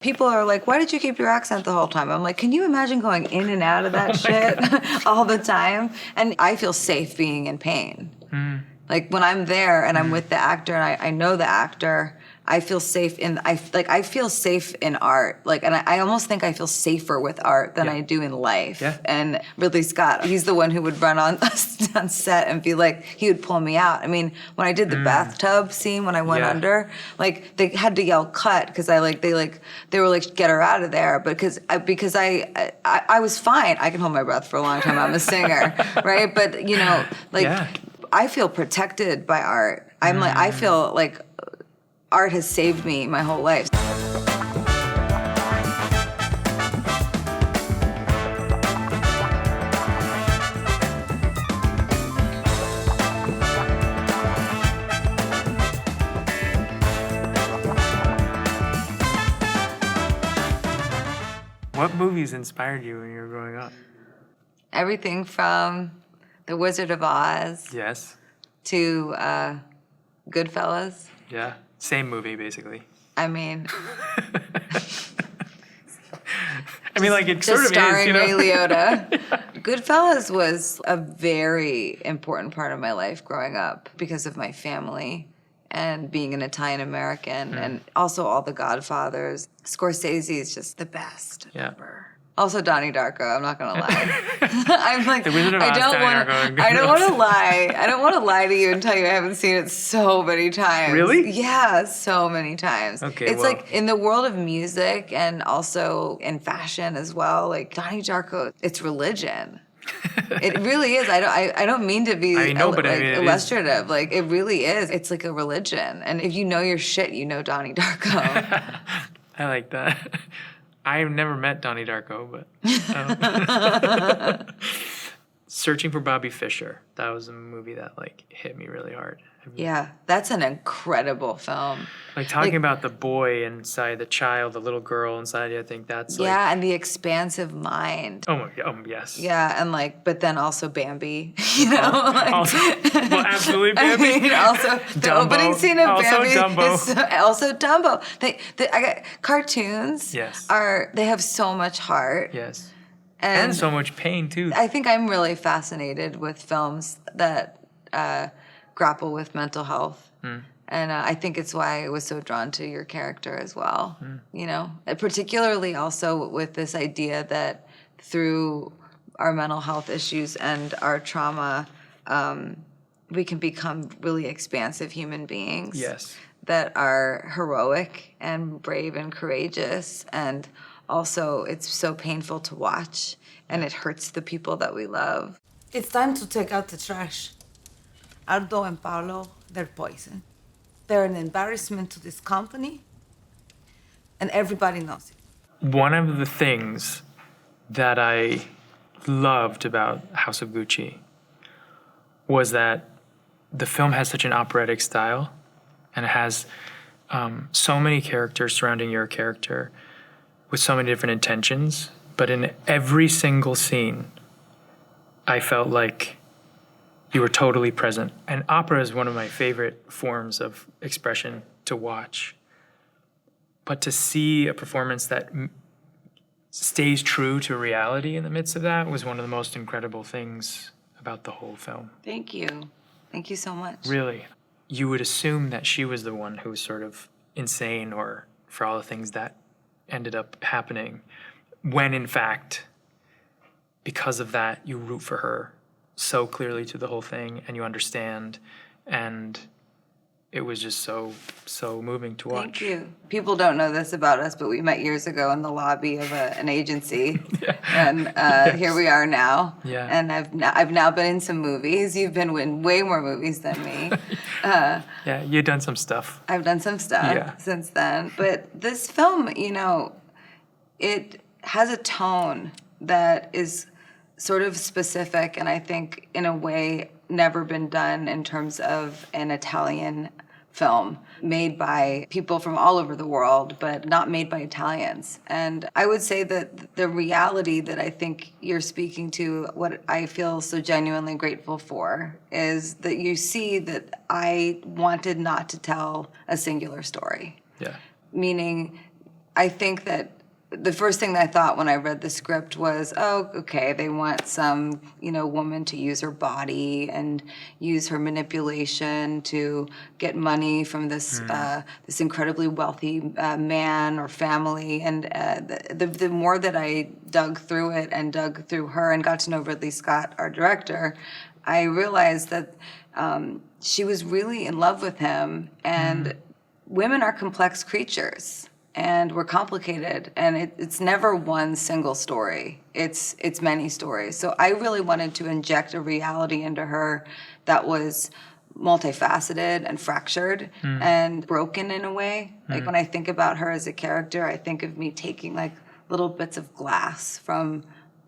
People are like, why did you keep your accent the whole time? I'm like, can you imagine going in and out of that shit all the time? And I feel safe being in pain. Like when I'm there and I'm with the actor and I know the actor, I feel safe I feel safe in art. Like, and I almost think I feel safer with art than I do in life. Yeah. And Ridley Scott, he's the one who would run on set and be like, he would pull me out. I mean, when I did the bathtub scene when I went under, like they had to yell cut because they were like, get her out of there. But because I was fine. I can hold my breath for a long time. I'm a singer, right? But you know, like I feel protected by art. I feel like art has saved me my whole life. What movies inspired you when you were growing up? Everything from The Wizard of Oz Yes. to Goodfellas. Yeah. Same movie, basically. I mean, like it sort of starring is, you know? Ray Liotta. Goodfellas was a very important part of my life growing up because of my family and being an Italian American, and also all the Godfathers. Scorsese is just the best ever. Also Donnie Darko, I'm not gonna lie. I'm like, The Wizard of Oz, I don't want to lie. I don't want to lie to you and tell you I haven't seen it so many times. Really? Yeah, so many times. Okay, it's well. like in the world of music and also in fashion as well. Like Donnie Darko, it's religion. It really is. I don't mean to be illustrative. Like it really is. It's like a religion. And if you know your shit, you know Donnie Darko. I like that. I've never met Donnie Darko, but Searching for Bobby Fischer. That was a movie that like hit me really hard. Yeah, that's an incredible film. Like talking about the boy inside, the child, the little girl inside you, I think that's like... Yeah, and the expansive mind. Oh my God, yes. Yeah, and like, but then also Bambi, you know? Well, absolutely Bambi. I mean, also the Dumbo. opening scene of Also Bambi Dumbo. is also Dumbo. I got cartoons. Yes. They have so much heart. Yes. And so much pain too. I think I'm really fascinated with films that grapple with mental health. And I think it's why I was so drawn to your character as well. You know, particularly also with this idea that through our mental health issues and our trauma, we can become really expansive human beings. Yes. That are heroic and brave and courageous, and also it's so painful to watch, and it hurts the people that we love. It's time to take out the trash. Aldo and Paolo, they're poison. They're an embarrassment to this company, and everybody knows it. One of the things that I loved about House of Gucci was that the film has such an operatic style, and it has so many characters surrounding your character with so many different intentions. But in every single scene, I felt like you were totally present. And opera is one of my favorite forms of expression to watch. But to see a performance that stays true to reality in the midst of that was one of the most incredible things about the whole film. Thank you. Thank you so much. Really. You would assume that she was the one who was sort of insane or for all the things that ended up happening, when in fact, because of that, you root for her so clearly to the whole thing, and you understand, and it was just so moving to watch. Thank you. People don't know this about us, but we met years ago in the lobby of an agency, and here we are now. Yeah. And I've now been in some movies. You've been in way more movies than me. Yeah, you've done some stuff. I've done some stuff since then. But this film, you know, it has a tone that is sort of specific, and I think in a way never been done in terms of an Italian film made by people from all over the world, but not made by Italians. And I would say that the reality that I think you're speaking to, what I feel so genuinely grateful for, is that you see that I wanted not to tell a singular story. Yeah. Meaning I think that the first thing that I thought when I read the script was, oh, okay, they want some, woman to use her body and use her manipulation to get money from this this incredibly wealthy man or family. And the more that I dug through it and dug through her and got to know Ridley Scott, our director, I realized that she was really in love with him. And women are complex creatures. And we're complicated, and it's never one single story. It's many stories. So I really wanted to inject a reality into her that was multifaceted and fractured and broken in a way. Like when I think about her as a character, I think of me taking like little bits of glass from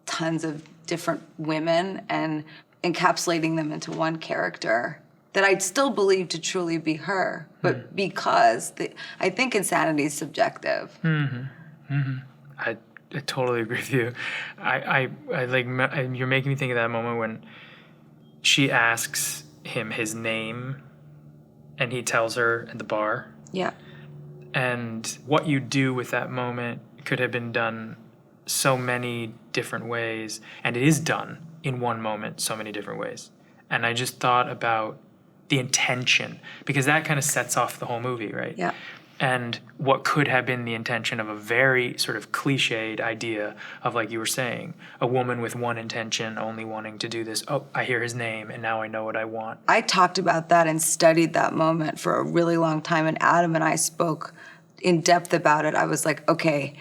tons of different women and encapsulating them into one character that I'd still believe to truly be her, but because I think insanity is subjective. I totally agree with you. I like, you're making me think of that moment when she asks him his name and he tells her at the bar. Yeah. And what you do with that moment could have been done so many different ways, and it is done in one moment so many different ways. And I just thought about the intention, because that kind of sets off the whole movie, right? Yeah. And what could have been the intention of a very sort of cliched idea of, like you were saying, a woman with one intention, only wanting to do this. Oh, I hear his name, and now I know what I want. I talked about that and studied that moment for a really long time, and Adam and I spoke in depth about it. I was like, okay,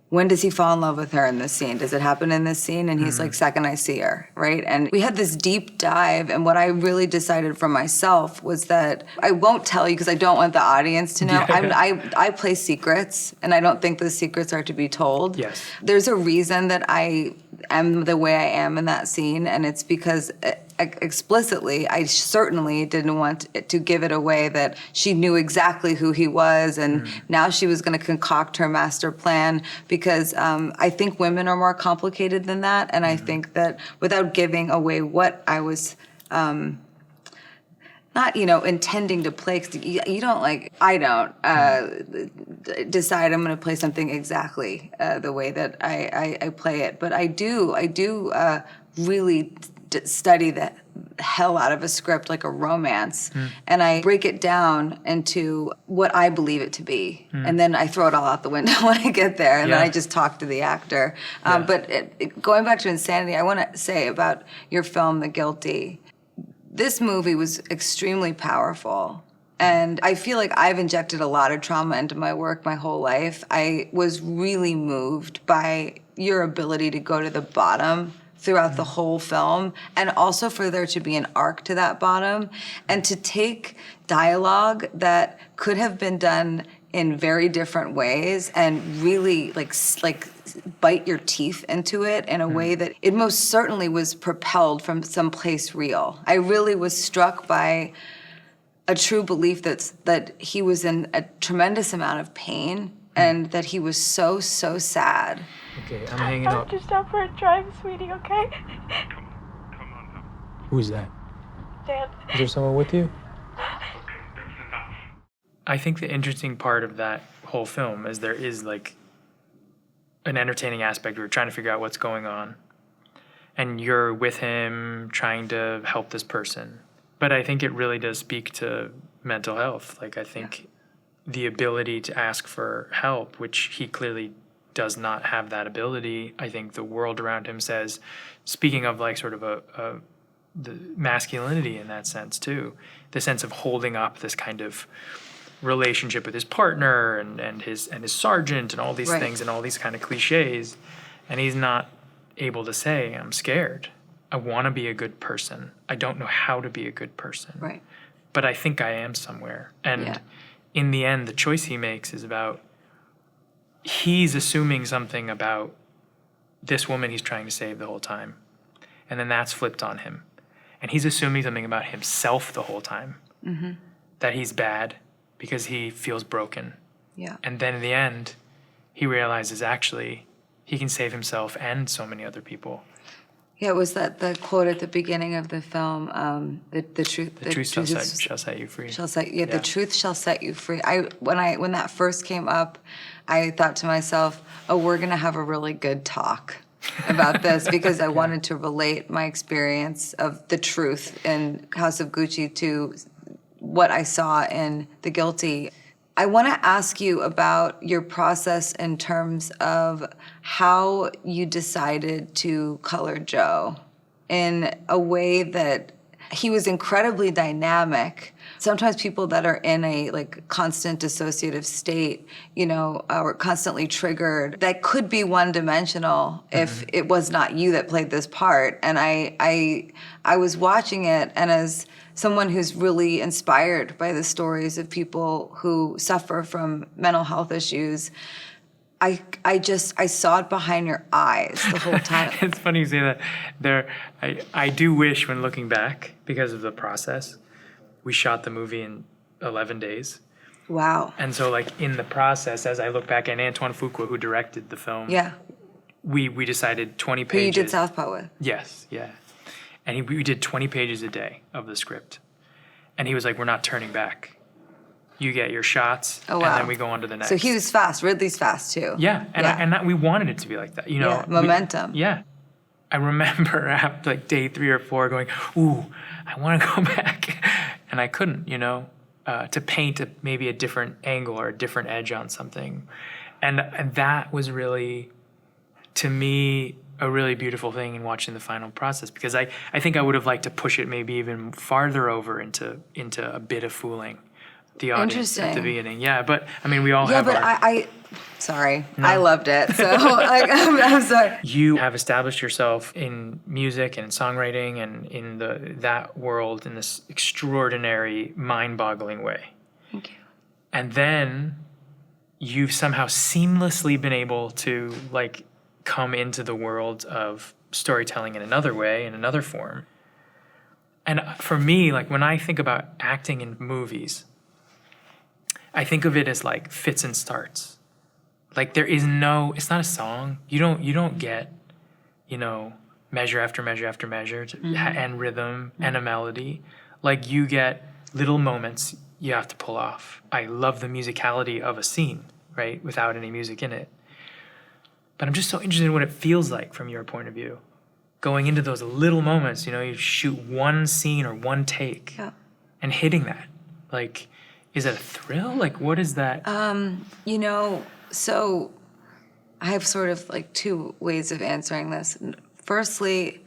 when does he fall in love with her in this scene? Does it happen in this scene? And he's like, second I see her, right? And we had this deep dive, and what I really decided for myself was that I won't tell you because I don't want the audience to know. I play secrets, and I don't think those secrets are to be told. Yes. There's a reason that I am the way I am in that scene, and it's because explicitly, I certainly didn't want to give it away that she knew exactly who he was, and now she was going to concoct her master plan, because I think women are more complicated than that, and I think that without giving away what I was not, intending to play, 'cause you don't I don't decide I'm going to play something exactly the way that I play it, but I do really study the hell out of a script like a romance, and I break it down into what I believe it to be, and then I throw it all out the window when I get there, and then I just talk to the actor. But going back to Insanity, I want to say about your film, The Guilty, this movie was extremely powerful. And I feel like I've injected a lot of trauma into my work my whole life. I was really moved by your ability to go to the bottom throughout the whole film, and also for there to be an arc to that bottom, and to take dialogue that could have been done in very different ways and really like bite your teeth into it in a way that it most certainly was propelled from someplace real. I really was struck by a true belief that he was in a tremendous amount of pain, and that he was so sad. Okay, I'm hanging up. Just out for a drive, sweetie, okay? Come on now. Who's that? Dad. Is there someone with you? I think the interesting part of that whole film is there is like an entertaining aspect where you're trying to figure out what's going on, and you're with him trying to help this person. But I think it really does speak to mental health. Like, I think the ability to ask for help, which he clearly does not have that ability. I think the world around him says, speaking of like sort of the masculinity in that sense too, the sense of holding up this kind of relationship with his partner and his sergeant and all these things and all these kind of cliches, and he's not able to say, I'm scared. I want to be a good person. I don't know how to be a good person. Right. But I think I am somewhere. And in the end, the choice he makes is about, he's assuming something about this woman he's trying to save the whole time. And then that's flipped on him. And he's assuming something about himself the whole time. Mm-hmm. That he's bad because he feels broken. Yeah. And then in the end, he realizes actually he can save himself and so many other people. Yeah, was that the quote at the beginning of the film? The truth. The truth shall set you free. The truth shall set you free. When that first came up, I thought to myself, oh, we're gonna have a really good talk about this because I wanted to relate my experience of the truth in House of Gucci to what I saw in The Guilty. I want to ask you about your process in terms of how you decided to color Joe in a way that he was incredibly dynamic. Sometimes people that are in a constant dissociative state, are constantly triggered. That could be one-dimensional if it was not you that played this part. And I was watching it, and as someone who's really inspired by the stories of people who suffer from mental health issues, I saw it behind your eyes the whole time. It's funny you say that. I do wish, when looking back, because of the process, we shot the movie in 11 days. Wow. And so, in the process, as I look back, and Antoine Fuqua, who directed the film, we decided 20 pages. Who you did Southpaw with. Yes, yeah. And we did 20 pages a day of the script. And he was like, we're not turning back. You get your shots, oh, wow. And then we go on to the next. So he was fast. Ridley's fast, too. Yeah, and we wanted it to be like that. Momentum. I remember after day 3 or 4 going, ooh, I want to go back. And I couldn't, to paint maybe a different angle or a different edge on something. And that was really, to me, a really beautiful thing in watching the final process, because I think I would have liked to push it maybe even farther over into a bit of fooling the audience at the beginning. Yeah, but we all have sorry, no. I loved it. So I'm sorry. You have established yourself in music and songwriting and in that world in this extraordinary, mind-boggling way. Thank you. And then you've somehow seamlessly been able to come into the world of storytelling in another way, in another form. And for me, when I think about acting in movies, I think of it as fits and starts. There is it's not a song. You don't get, measure after measure after measure and rhythm and a melody. You get little moments you have to pull off. I love the musicality of a scene, right, without any music in it. But I'm just so interested in what it feels like from your point of view. Going into those little moments, you shoot one scene or one take and hitting that. Is it a thrill? What is that? So I have sort of 2 ways of answering this. Firstly,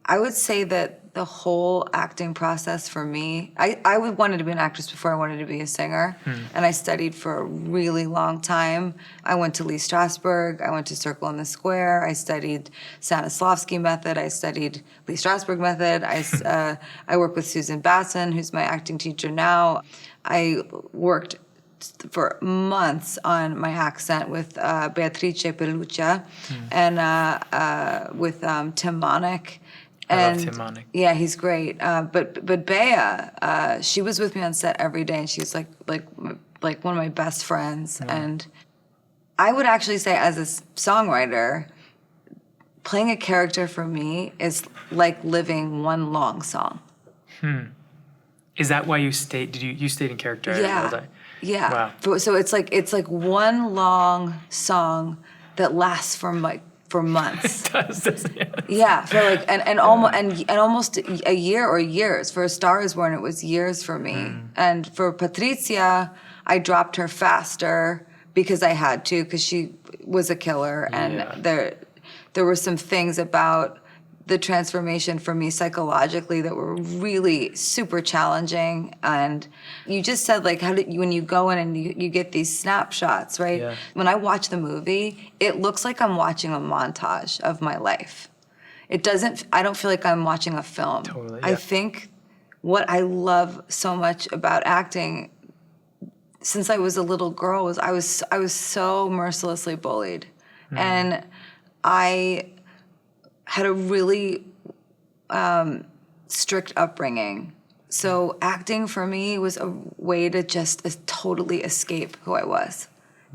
I would say that the whole acting process for me, I wanted to be an actress before I wanted to be a singer. And I studied for a really long time. I went to Lee Strasberg. I went to Circle in the Square. I studied Stanislavski method. I studied Lee Strasberg method. I work with Susan Basson, who's my acting teacher now. I worked for months on my accent with Patrizia Reggiani and with Tim Monick. I love Tim Monick. Yeah, he's great. But Bea, she was with me on set every day, and she's like one of my best friends. Yeah. And I would actually say, as a songwriter, playing a character for me is like living one long song. Is that why you stayed? You stayed in character? Yeah. Yeah. Wow. So it's like one long song that lasts for months. It does, doesn't it? Yeah, for almost a year or years. For A Star Is Born, it was years for me. And for Patrizia, I dropped her faster because I had to, because she was a killer, and there were some things about the transformation for me psychologically that were really super challenging. And you just said, when you go in and you get these snapshots, right? Yeah. When I watch the movie, it looks like I'm watching a montage of my life. I don't feel like I'm watching a film. Totally, yeah. I think what I love so much about acting since I was a little girl was I was so mercilessly bullied. And I had a really strict upbringing. So acting for me was a way to just totally escape who I was.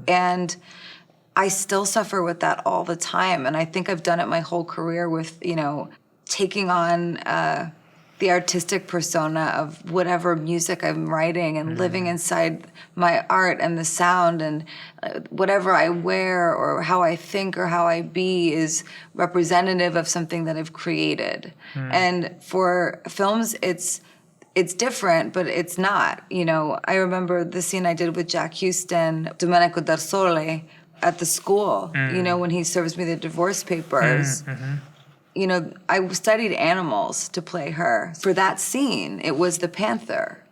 And I still suffer with that all the time. And I think I've done it my whole career with, taking on the artistic persona of whatever music I'm writing and living inside my art and the sound, and whatever I wear or how I think or how I be is representative of something that I've created. And for films, it's different, but it's not. You know, I remember the scene I did with Jack Houston, Domenico Del Sole, at the school, you know, when he serves me the divorce papers. You know, I studied animals to play her. For that scene, it was the panther.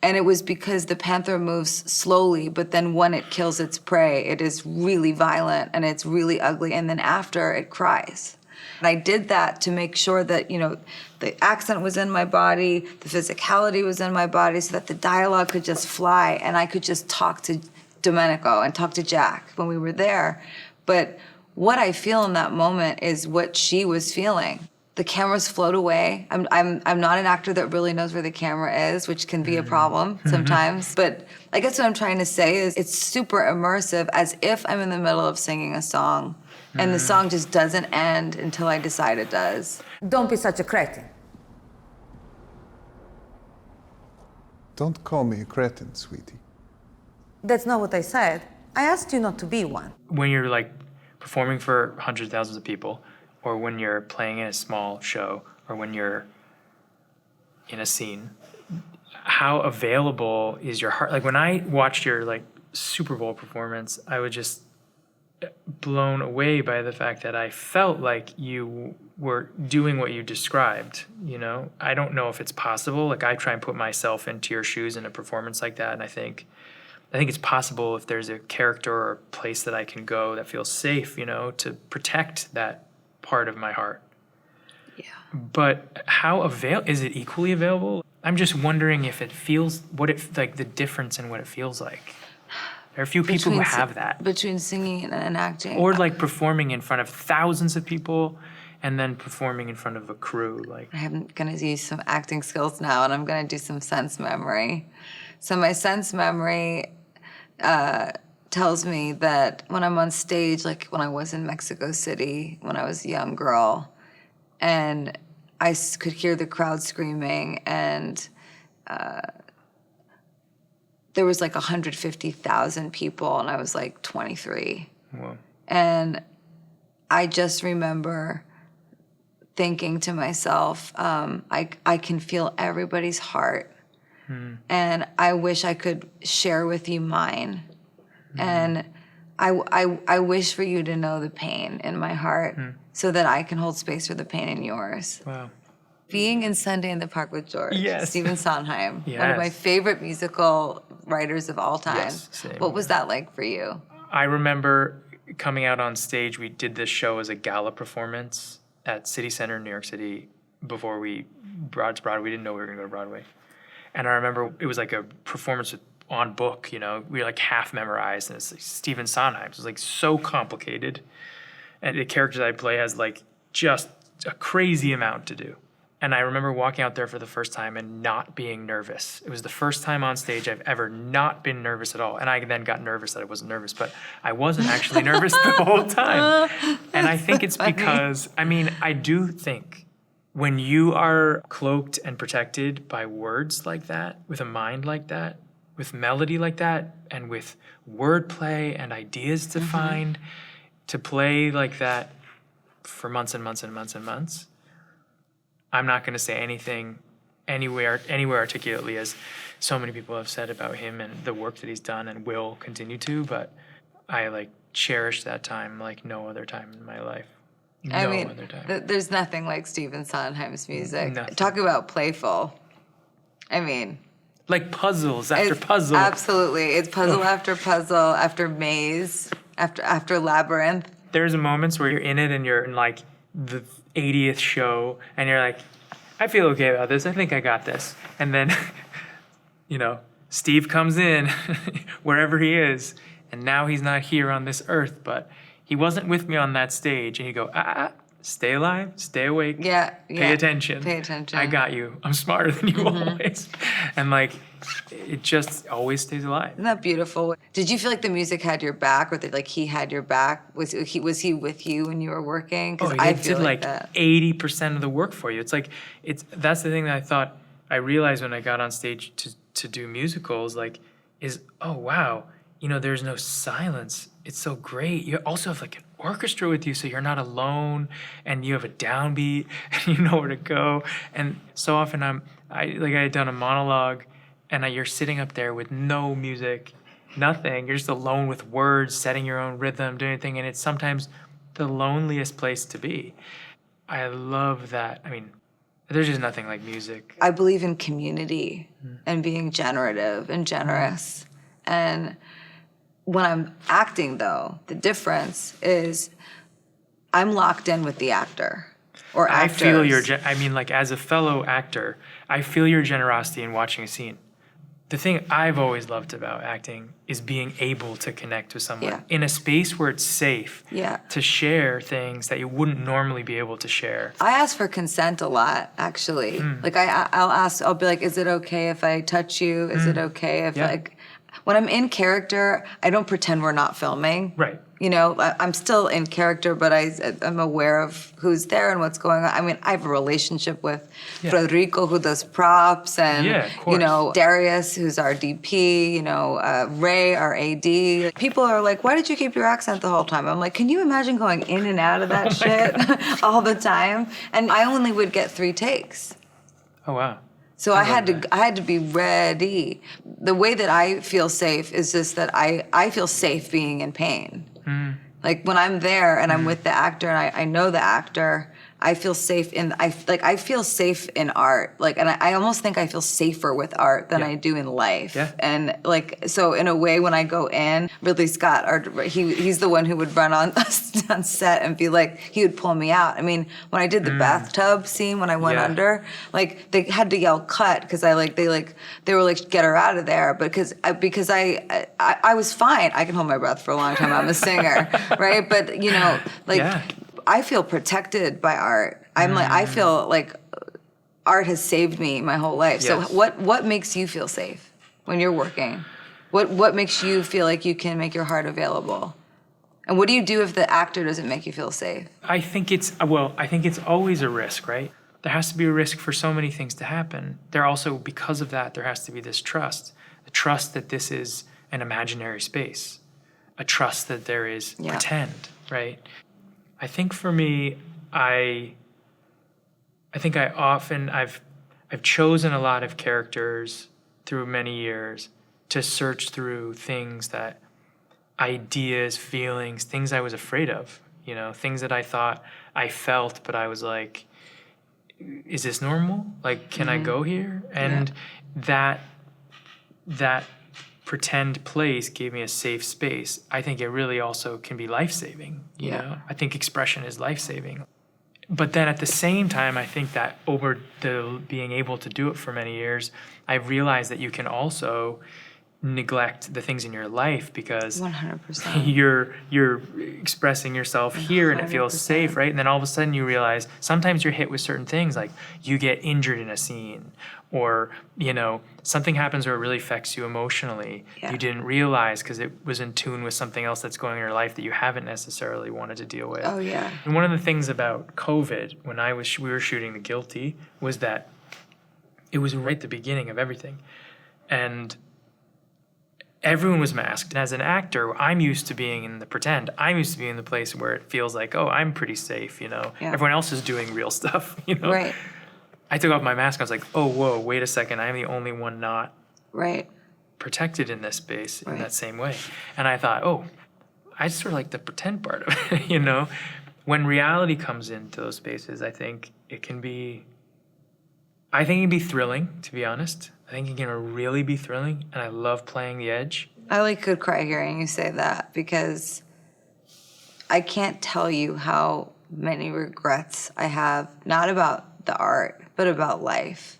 And it was because the panther moves slowly, but then when it kills its prey, it is really violent and it's really ugly. And then after, it cries. And I did that to make sure that, you know, the accent was in my body, the physicality was in my body, so that the dialogue could just fly and I could just talk to Domenico and talk to Jack when we were there. But what I feel in that moment is what she was feeling. The cameras float away. I'm not an actor that really knows where the camera is, which can be a problem sometimes. But I guess what I'm trying to say is it's super immersive, as if I'm in the middle of singing a song, and the song just doesn't end until I decide it does. Don't be such a cretin. Don't call me a cretin, sweetie. That's not what I said. I asked you not to be one. When you're like performing for hundreds of thousands of people, or when you're playing in a small show, or when you're in a scene, how available is your heart? Like when I watched your like Super Bowl performance, I was just blown away by the fact that I felt like you were doing what you described, you know? I don't know if it's possible. Like I try and put myself into your shoes in a performance like that, and I think it's possible if there's a character or place that I can go that feels safe, you know, to protect that part of my heart. Yeah. But is it equally available? I'm just wondering if it feels, like the difference in what it feels like. There are a few people who have that. Between singing and acting. Or like performing in front of thousands of people and then performing in front of a crew. Like I'm gonna use some acting skills now, and I'm gonna do some sense memory. So my sense memory tells me that when I'm on stage, like when I was in Mexico City, when I was a young girl, and I could hear the crowd screaming, and there was like 150,000 people, and I was like 23. Whoa. And I just remember thinking to myself, I can feel everybody's heart. And I wish I could share with you mine. And I wish for you to know the pain in my heart so that I can hold space for the pain in yours. Wow. Being in Sunday in the Park with George, Yes. Stephen Sondheim, one of my Yes. favorite musical writers of all time. Yes, same. What was that like for you? I remember coming out on stage. We did this show as a gala performance at City Center in New York City before we brought it to Broadway. We didn't know we were going to go to Broadway. And I remember it was like a performance on book, you know. We were like half memorized, and it's like Stephen Sondheim. It was like so complicated. And the character that I play has like just a crazy amount to do. And I remember walking out there for the first time and not being nervous. It was the first time on stage I've ever not been nervous at all. And I then got nervous that I wasn't nervous, but I wasn't actually nervous the whole time. And I think it's because, I mean, I do think when you are cloaked and protected by words like that, with a mind like that, with melody like that, and with wordplay and ideas to find, to play like that for months and months and months and months, I'm not going to say anything anywhere articulately, as so many people have said about him and the work that he's done and will continue to, but I like cherish that time like no other time in my life. I mean, other time. there's nothing like Stephen Sondheim's music. Nothing. Talk about playful. I mean, Like puzzles after it's- puzzle. Absolutely. It's puzzle after puzzle, after maze, after labyrinth. There's moments where you're in it and you're in like the 80th show and you're like, I feel okay about this. I think I got this. And then, you know, Steve comes in wherever he is, and now he's not here on this earth, but he wasn't with me on that stage. And you go, stay alive, stay awake, Yeah, pay yeah. attention. Pay attention. I got you. I'm smarter than you always. And like, it just always stays alive. Isn't that beautiful? Did you feel like the music had your back, or that like he had your back? Was he with you when you were working? Because I They feel did like like that. 80% of the work for you. It's like that's the thing that I realized when I got on stage to do musicals, like, is, oh wow, there's no silence. It's so great. You also have like an orchestra with you, so you're not alone, and you have a downbeat, and you know where to go. And so often I had done a monologue, and you're sitting up there with no music, nothing. You're just alone with words, setting your own rhythm, doing anything, and it's sometimes the loneliest place to be. I love that. I mean, there's just nothing like music. I believe in community and being generative and generous. And when I'm acting, though, the difference is I'm locked in with the actor or actors. I feel like as a fellow actor, I feel your generosity in watching a scene. The thing I've always loved about acting is being able to connect with someone in a space where it's safe to share things that you wouldn't normally be able to share. I ask for consent a lot, actually. Like I'll be like, is it okay if I touch you? Is it okay if like, when I'm in character, I don't pretend we're not filming. Right. I'm still in character, but I'm aware of who's there and what's going on. I mean, I have a relationship with Federico, who does props, and Darius, who's our DP, Ray, our AD. People are like, why did you keep your accent the whole time? I'm like, can you imagine going in and out of that shit all the time? And I only would get 3 takes. Oh, wow. So I had to be ready. The way that I feel safe is just that I feel safe being in pain. Like when I'm there and I'm with the actor and I know the actor, I feel safe I feel safe in art. Like, and I almost think I feel safer with art than I do in life. Yeah. And like, so in a way, when I go in, Ridley Scott, he's the one who would run on set and be like, he would pull me out. I mean, when I did the bathtub scene, when I went under, like they had to yell cut because they were like, get her out of there. But because I was fine. I can hold my breath for a long time. I'm a singer, right? But I feel protected by art. I feel like art has saved me my whole life. Yes. So what makes you feel safe when you're working? What makes you feel like you can make your heart available? And what do you do if the actor doesn't make you feel safe? I think it's always a risk, right? There has to be a risk for so many things to happen. There also, because of that, there has to be this trust. The trust that this is an imaginary space. A trust that there is pretend, right? I think for me, I've chosen a lot of characters through many years to search through things ideas, feelings, things I was afraid of, things that I thought I felt, but I was like, is this normal? Like, can I go here? And that pretend place gave me a safe space. I think it really also can be life-saving, you know? I think expression is life-saving. But then at the same time, I think that over the being able to do it for many years, I've realized that you can also neglect the things in your life because 100%. you're expressing yourself here and it feels safe, right? And then all of a sudden you realize sometimes you're hit with certain things, like you get injured in a scene, or something happens where it really affects you emotionally. You didn't realize because it was in tune with something else that's going on in your life that you haven't necessarily wanted to deal with. Oh yeah. And one of the things about COVID when we were shooting The Guilty was that it was right at the beginning of everything, and everyone was masked. And as an actor, I'm used to being in the pretend. I'm used to being in the place where it feels like, oh, I'm pretty safe, Everyone else is doing real stuff, Right. I took off my mask. I was like, oh, whoa, wait a second. I'm the only one not protected in this space in that same way. And I thought, oh, I sort of like the pretend part of it, When reality comes into those spaces, I think it can be thrilling, to be honest. I think it can really be thrilling, and I love playing the edge. I could cry hearing you say that because I can't tell you how many regrets I have, not about the art, but about life,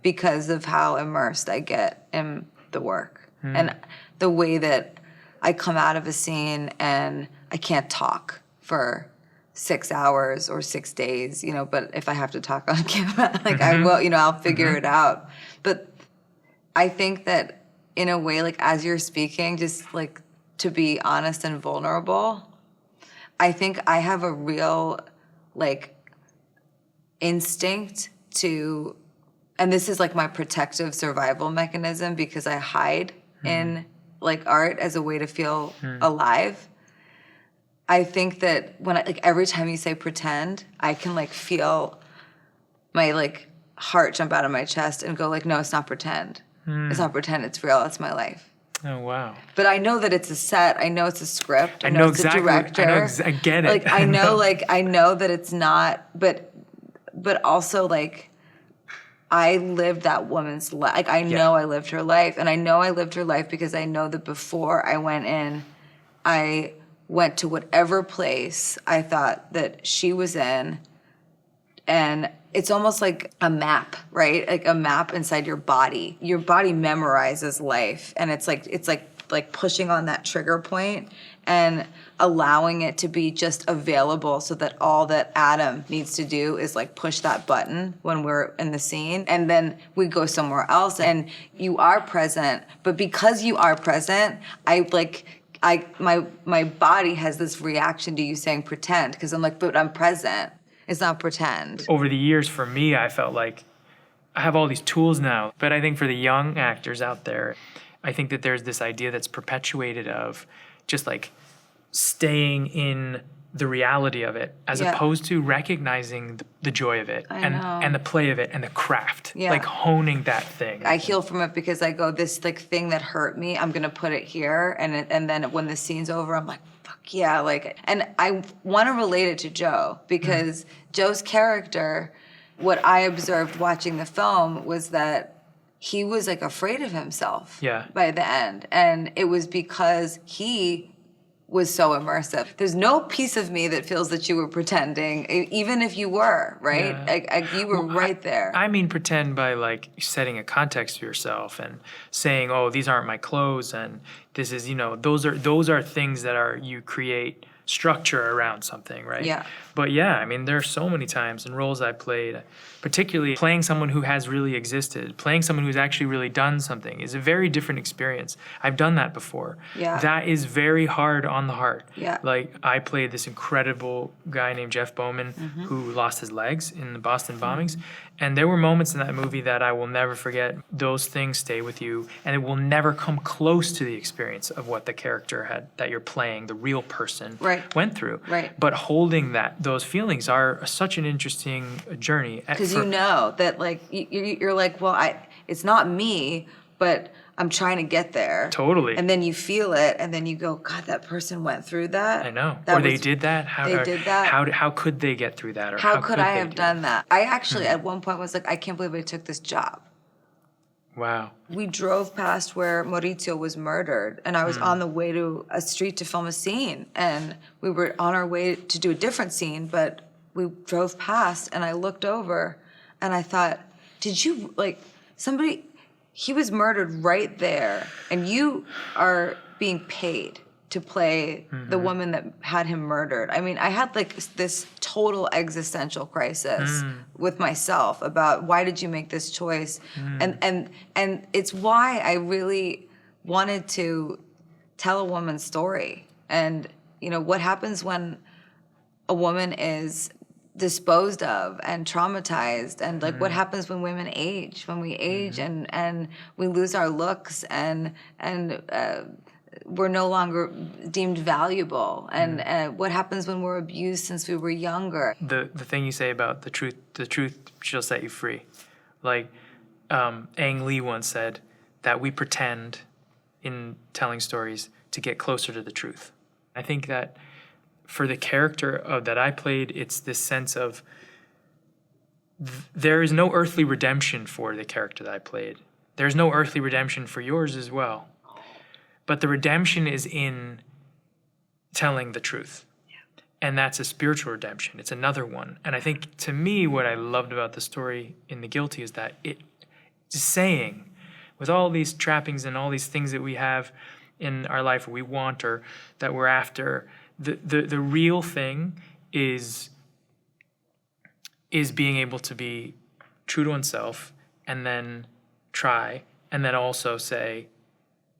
because of how immersed I get in the work. And the way that I come out of a scene and I can't talk for 6 hours or 6 days, but if I have to talk on camera, like I will, I'll figure it out. But I think that in a way, like as you're speaking, just like to be honest and vulnerable, I think I have a real like instinct to, and this is like my protective survival mechanism because I hide in like art as a way to feel alive. I think that when like every time you say pretend, I can like feel my like heart jump out of my chest and go like, no, it's not pretend. It's not pretend. It's real. It's my life. Oh, wow. But I know that it's a set. I know it's a script. I know it's exactly. a director. I get it. Like I know, I know that it's not. But also like I lived that woman's life. Like I know I lived her life, and I know I lived her life because I know that before I went in, I went to whatever place I thought that she was in, and it's almost like a map, right? Like a map inside your body. Your body memorizes life, and it's like pushing on that trigger point and allowing it to be just available so that all that Adam needs to do is like push that button when we're in the scene, and then we go somewhere else and you are present. But because you are present, my body has this reaction to you saying pretend, because I'm like, but I'm present. It's not pretend. Over the years, for me, I felt like I have all these tools now. But I think for the young actors out there, I think that there's this idea that's perpetuated of just like staying in the reality of it as opposed to recognizing the joy of it and the play of it and the craft, like honing that thing. I heal from it because I go, this like thing that hurt me, I'm gonna put it here, and then when the scene's over, I'm like, fuck yeah, like, and I want to relate it to Joe because Joe's character, what I observed watching the film was that he was like afraid of himself by the end, and it was because he was so immersive. There's no piece of me that feels that you were pretending, even if you were, right? You were right there. I mean pretend by like setting a context for yourself and saying, oh, these aren't my clothes, and this is, those are things that you create structure around something, right? Yeah. But yeah, I mean, there are so many times in roles I played, particularly playing someone who has really existed, playing someone who's actually really done something is a very different experience. I've done that before. Yeah. That is very hard on the heart. Yeah. Like I played this incredible guy named Jeff Bowman who lost his legs in the Boston bombings. And there were moments in that movie that I will never forget. Those things stay with you, and it will never come close to the experience of what the character that you're playing, the real person, went through. Right. But holding those feelings are such an interesting journey. Because you know that, like, you're like, well, it's not me, but I'm trying to get there. Totally. And then you feel it, and then you go, God, that person went through that. I know. They did that. They did that. How could they get through that? Or how could I have done that? I actually, at one point, was like, I can't believe I took this job. Wow. We drove past where Maurizio was murdered, and I was on the way to a street to film a scene, and we were on our way to do a different scene, but we drove past, and I looked over, and I thought, did you, like, somebody, he was murdered right there, and you are being paid to play the woman that had him murdered. I mean, I had like this total existential crisis with myself about why did you make this choice? And it's why I really wanted to tell a woman's story. And, what happens when a woman is disposed of and traumatized, and like what happens when women age, when we age and we lose our looks and we're no longer deemed valuable, and what happens when we're abused since we were younger. The thing you say about the truth shall set you free. Like Ang Lee once said that we pretend in telling stories to get closer to the truth. I think that for the character that I played, it's this sense of there is no earthly redemption for the character that I played. There's no earthly redemption for yours as well. But the redemption is in telling the truth. Yeah. And that's a spiritual redemption. It's another one. And I think, to me, what I loved about the story in The Guilty is that it's saying, with all these trappings and all these things that we have in our life we want or that we're after, the real thing is being able to be true to oneself and then try and then also say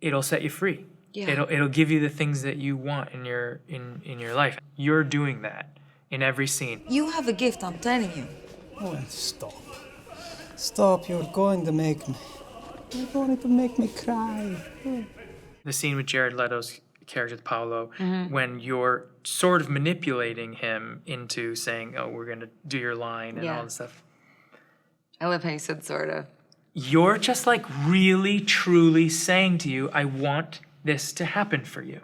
it'll set you free. Yeah. It'll give you the things that you want in your life. You're doing that in every scene. You have a gift, I'm telling you. Oh, stop. Stop, you're going to make me. You're going to make me cry. The scene with Jared Leto's character, Paolo, when you're sort of manipulating him into saying, oh, we're going to do your line and all this stuff. I love how you said sort of. You're just like really, truly saying to you, I want this to happen for you.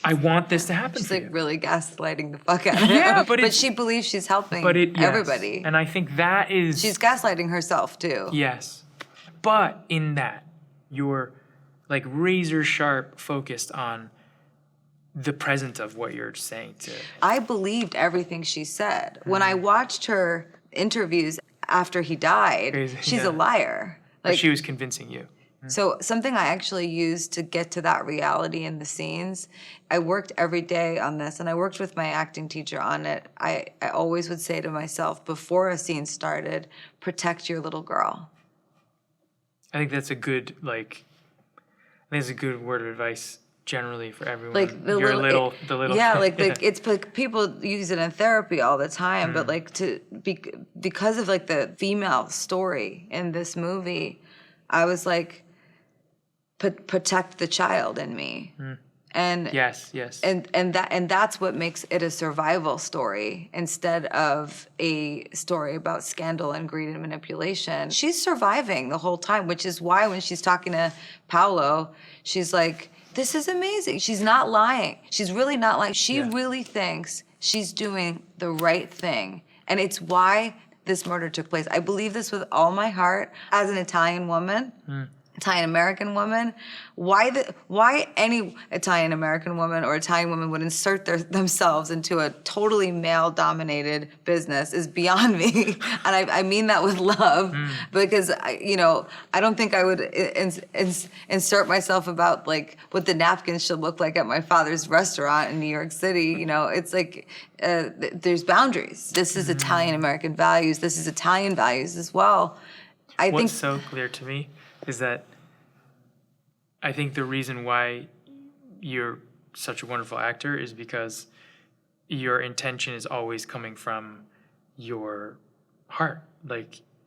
I want this to happen She's for like you. really gaslighting the fuck out of him. Yeah, but she believes she's helping yes. everybody. And I think that is... She's gaslighting herself too. Yes. But in that, you're like razor sharp focused on the present of what you're saying to... I believed everything she said. When I watched her interviews after he died, Crazy, she's yeah. a liar. Like she was convincing you. So something I actually used to get to that reality in the scenes, I worked every day on this, and I worked with my acting teacher on it. I always would say to myself before a scene started, protect your little girl. I think that's a good, like, I think it's a good word of advice generally for everyone. Like the Your little, the little. yeah, like it's like people use it in therapy all the time, Mm. but like because of like the female story in this movie, I was like, protect the child in me, and Yes. and that's what makes it a survival story instead of a story about scandal and greed and manipulation. She's surviving the whole time, which is why when she's talking to Paolo, she's like, this is amazing. She's not lying. She's really not lying. She really thinks she's doing the right thing. And it's why this murder took place. I believe this with all my heart as an Italian woman. Italian-American woman, why any Italian-American woman or Italian woman would insert themselves into a totally male-dominated business is beyond me. And I mean that with love, because, I don't think I would insert myself about, like, what the napkins should look like at my father's restaurant in New York City. It's like there's boundaries. This is Italian-American values. This is Italian values as well. What's so clear to me is that I think the reason why you're such a wonderful actor is because your intention is always coming from your heart.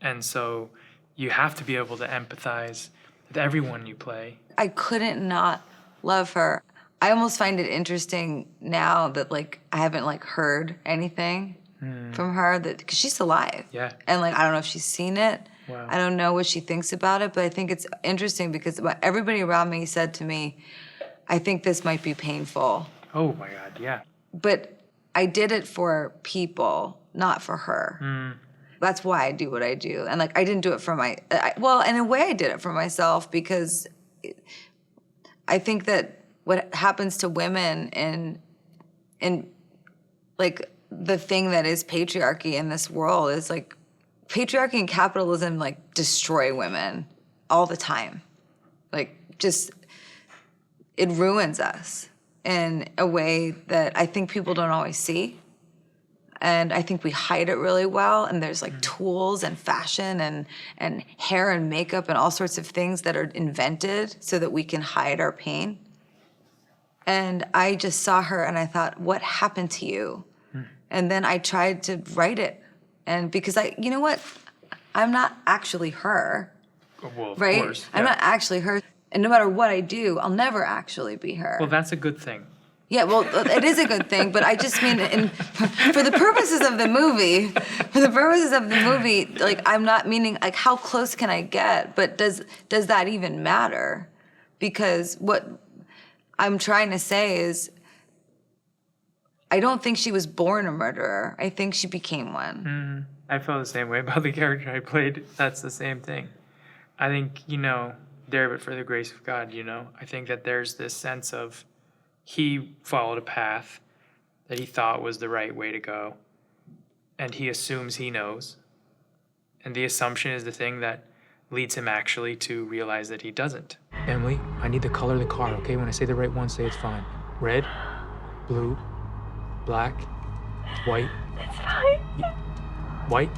And so you have to be able to empathize with everyone you play. I couldn't not love her. I almost find it interesting now that I haven't heard anything from her, because she's alive. Yeah. And I don't know if she's seen it. Wow. I don't know what she thinks about it, but I think it's interesting because everybody around me said to me, I think this might be painful. Oh my God, yeah. But I did it for people, not for her. That's why I do what I do. And I didn't do it for in a way I did it for myself, because I think that what happens to women in the thing that is patriarchy in this world is patriarchy and capitalism destroy women all the time. It ruins us in a way that I think people don't always see. And I think we hide it really well. And there's tools and fashion and hair and makeup and all sorts of things that are invented so that we can hide our pain. And I just saw her and I thought, what happened to you? And then I tried to write it. And because you know what? I'm not actually her. Well, of right? course. I'm not actually her. And no matter what I do, I'll never actually be her. Well, that's a good thing. Yeah, well, it is a good thing, but I just mean for the purposes of the movie, I'm not meaning how close can I get, but does that even matter? Because what I'm trying to say is I don't think she was born a murderer. I think she became one. I felt the same way about the character I played. That's the same thing. I think, there but for the grace of God, I think that there's this sense of he followed a path that he thought was the right way to go, and he assumes he knows. And the assumption is the thing that leads him actually to realize that he doesn't. Emily, I need the color of the car, okay? When I say the right one, say it's fine. Red, blue, black, White. It's fine. White.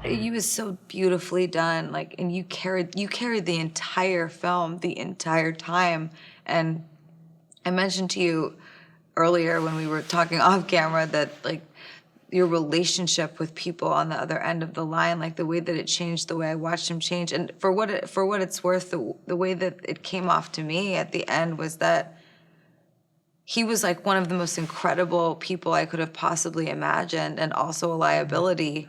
It was so beautifully done, like, and you carried the entire film the entire time. And I mentioned to you earlier when we were talking off camera that, like, your relationship with people on the other end of the line, like the way that it changed, the way I watched him change, and for what it's worth, the way that it came off to me at the end was that he was like one of the most incredible people I could have possibly imagined, and also a liability.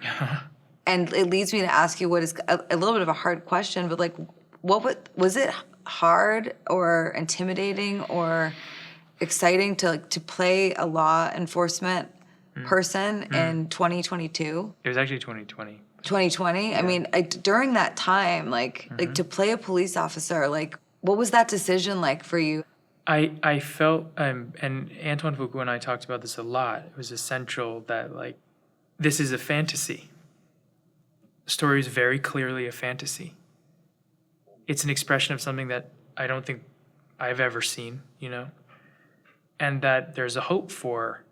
And it leads me to ask you what is a little bit of a hard question, but like, was it hard or intimidating or exciting to play a law enforcement person in 2022? It was actually 2020. 2020? Yeah. I mean, during that time, like to play a police officer, like, what was that decision like for you? I felt, and Antoine Fuqua and I talked about this a lot. It was essential that, like, this is a fantasy. The story is very clearly a fantasy. It's an expression of something that I don't think I've ever seen, you know? And that there's a hope for,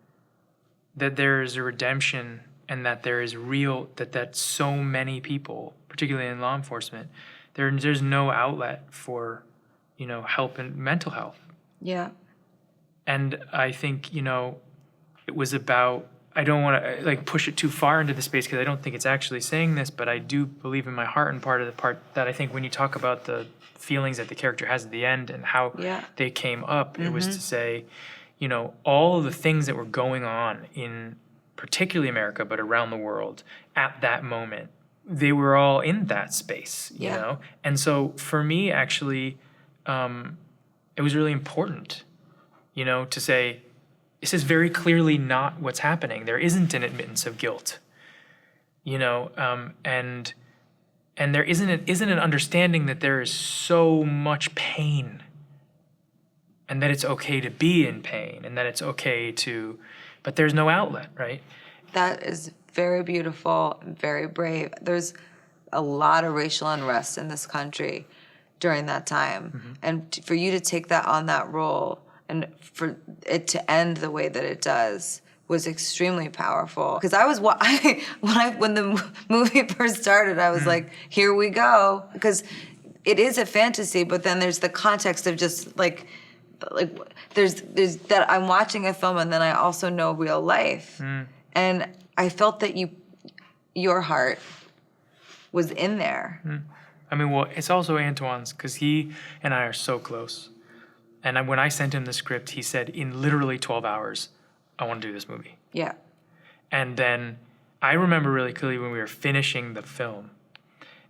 that there is a redemption, and that there is that so many people, particularly in law enforcement, there's no outlet for, you know, help in mental health. Yeah. And I think, you know, it was about, I don't want to like push it too far into the space because I don't think it's actually saying this, but I do believe in my heart, and part that I think when you talk about the feelings that the character has at the end and how they came up, it was to say, you know, all of the things that were going on in particularly America, but around the world at that moment, they were all in that space, you know? And so for me, actually, it was really important, you know, to say, this is very clearly not what's happening. There isn't an admittance of guilt, you know, and there isn't an understanding that there is so much pain, and that it's okay to be in pain, and that it's okay to, but there's no outlet, right? That is very beautiful and very brave. There's a lot of racial unrest in this country during that time. And for you to take that on that role, and for it to end the way that it does, was extremely powerful. Because I was, when the movie first started, I was like, here we go. Because it is a fantasy, but then there's the context of just like there's that I'm watching a film, and then I also know real life. And I felt that your heart was in there. I mean, well, it's also Antoine's, because he and I are so close. And when I sent him the script, he said, in literally 12 hours, I want to do this movie. Yeah. And then I remember really clearly when we were finishing the film,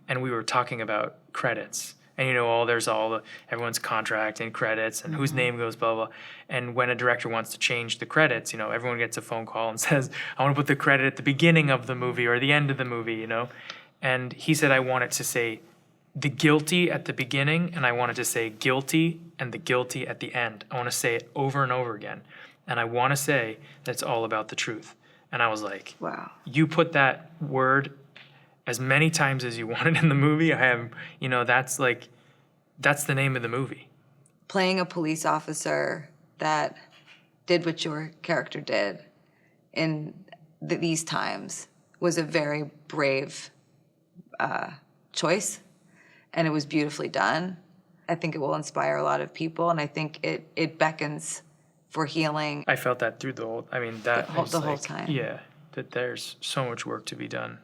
and we were talking about credits. And, you know, everyone's contract and credits and whose name goes, blah, blah. And when a director wants to change the credits, you know, everyone gets a phone call and says, I want to put the credit at the beginning of the movie or the end of the movie, you know. And he said, I want it to say the guilty at the beginning, and I want it to say guilty and the guilty at the end. I want to say it over and over again. And I want to say that it's all about the truth. And I was like, wow. You put that word as many times as you wanted in the movie. I have, you know, that's the name of the movie. Playing a police officer that did what your character did in these times was a very brave choice, and it was beautifully done. I think it will inspire a lot of people, and I think it beckons for healing. I felt that through the whole time. Yeah, that there's so much work to be done.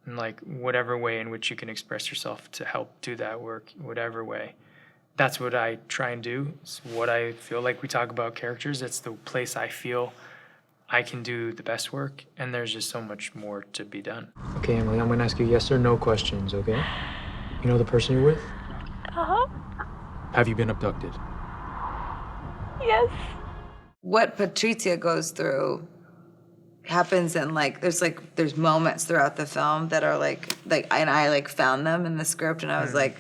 And like whatever way in which you can express yourself to help do that work, whatever way, that's what I try and do. It's what I feel like we talk about characters. It's the place I feel I can do the best work, and there's just so much more to be done. Okay, Emily, I'm gonna ask you yes or no questions, okay? You know the person you're with? Uh-huh. Have you been abducted? Yes. What Patrizia goes through happens in there's moments throughout the film that are like and I found them in the script, and I was like,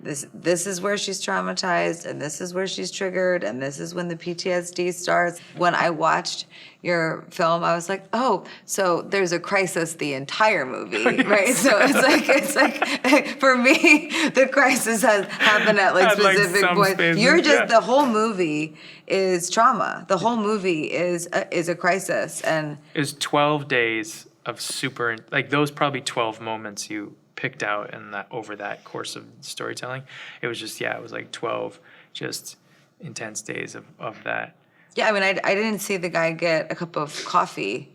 this is where she's traumatized, and this is where she's triggered, and this is when the PTSD starts. When I watched your film, I was like, oh, so there's a crisis the entire movie, right? So it's like for me, the crisis has happened at like At, like, specific some points. spaces, You're just yeah. the whole movie is trauma. The whole movie is a crisis, and It was 12 days of super, like those probably 12 moments you picked out in that over that course of storytelling. It was just, it was like 12 just intense days of that. yeah, I mean, I didn't see the guy get a cup of coffee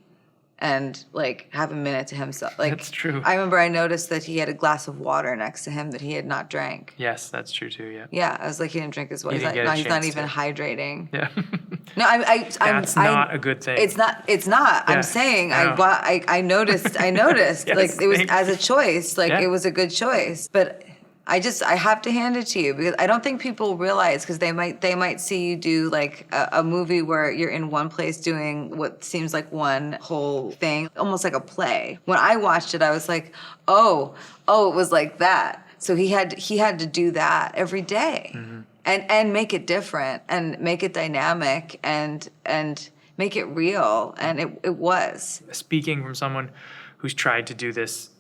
and like have a minute to himself. Like, That's true. I remember I noticed that he had a glass of water next to him that he had not drank. Yes, that's true too, yeah. Yeah, I was like, he didn't drink his water. He He's, didn't like, get a no, he's not chance even to. hydrating. Yeah. No, That's not a good thing. It's not. It's not. Yeah, I'm saying I know. I noticed. I noticed. Yes, like it was thank as a choice. Like Yeah. it was a good choice. But I have to hand it to you because I don't think people realize because they might see you do like a movie where you're in one place doing what seems like one whole thing, almost like a play. When I watched it, I was like, oh, it was like that. So he had to do that every day. Mm-hmm. And make it different and make it dynamic and make it real. And it was. Speaking from someone who's tried to do this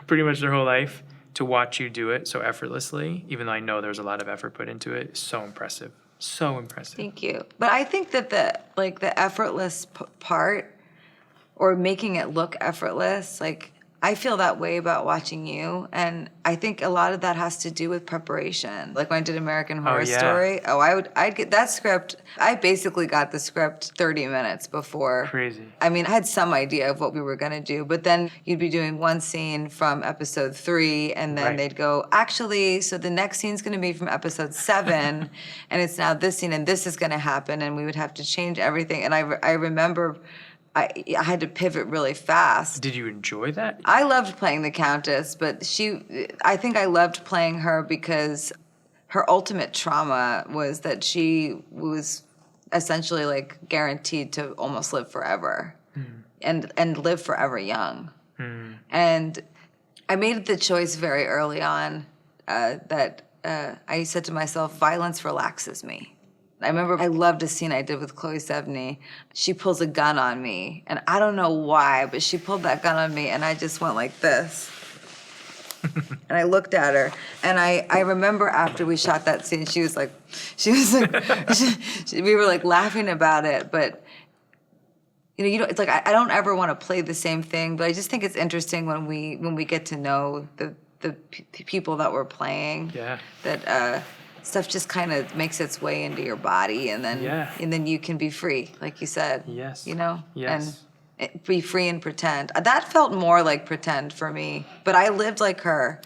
pretty much their whole life, to watch you do it so effortlessly, even though I know there's a lot of effort put into it, is so impressive. So impressive. Thank you. But I think that the effortless part or making it look effortless, like I feel that way about watching you, and I think a lot of that has to do with preparation. Like when I did American Horror yeah. Story, I'd get that script. I basically got the script 30 minutes before. Crazy. I mean, I had some idea of what we were gonna do, but then you'd be doing one scene from episode 3, and then Right. they'd go, actually, so the next scene's gonna be from episode 7, and it's now this scene, and this is gonna happen, and we would have to change everything. And I remember I had to pivot really fast. Did you enjoy that? I loved playing the Countess, but I think I loved playing her because her ultimate trauma was that she was essentially like guaranteed to almost live forever and live forever young. And I made the choice very early on that I said to myself, violence relaxes me. I remember I loved a scene I did with Chloe Sevigny. She pulls a gun on me, and I don't know why, but she pulled that gun on me, and I just went like this. And I looked at her, and I remember after we shot that scene, she was like, we were like laughing about it, but it's like I don't ever want to play the same thing, but I just think it's interesting when we get to know the people that we're playing. Yeah. That stuff just kind of makes its way into your body, and then and then you can be free, like you said. Yes. Yes. And be free and pretend. That felt more like pretend for me, but I lived like her.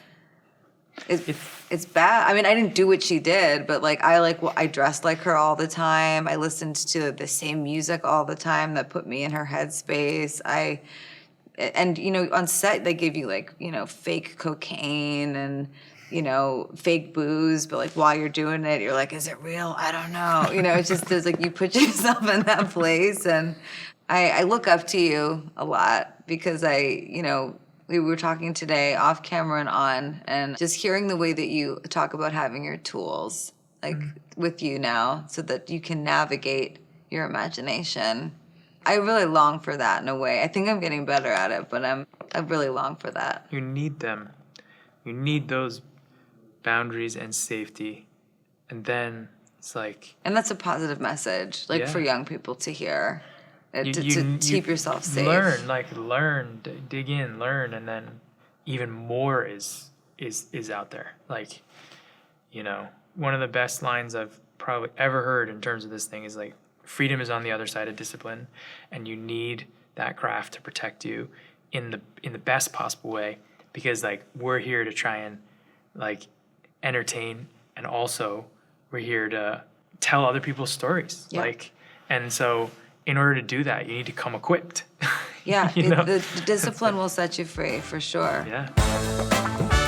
It's bad. I mean, I didn't do what she did, but I dressed like her all the time. I listened to the same music all the time that put me in her headspace. And on set they give you fake cocaine and fake booze, but while you're doing it, you're like, is it real? I don't know. It's just there's you put yourself in that place, and I look up to you a lot because we were talking today off camera and on, and just hearing the way that you talk about having your tools with you now so that you can navigate your imagination. I really long for that in a way. I think I'm getting better at it, but I really long for that. You need them. You need those boundaries and safety. And then it's like... And that's a positive message, for young people to hear. To keep yourself safe. Learn, dig in, learn, and then even more is out there. One of the best lines I've probably ever heard in terms of this thing is freedom is on the other side of discipline, and you need that craft to protect you in the best possible way, because we're here to try and entertain, and also we're here to tell other people's stories. Yep. And so in order to do that, you need to come equipped. Yeah, the discipline will set you free for sure. Yeah.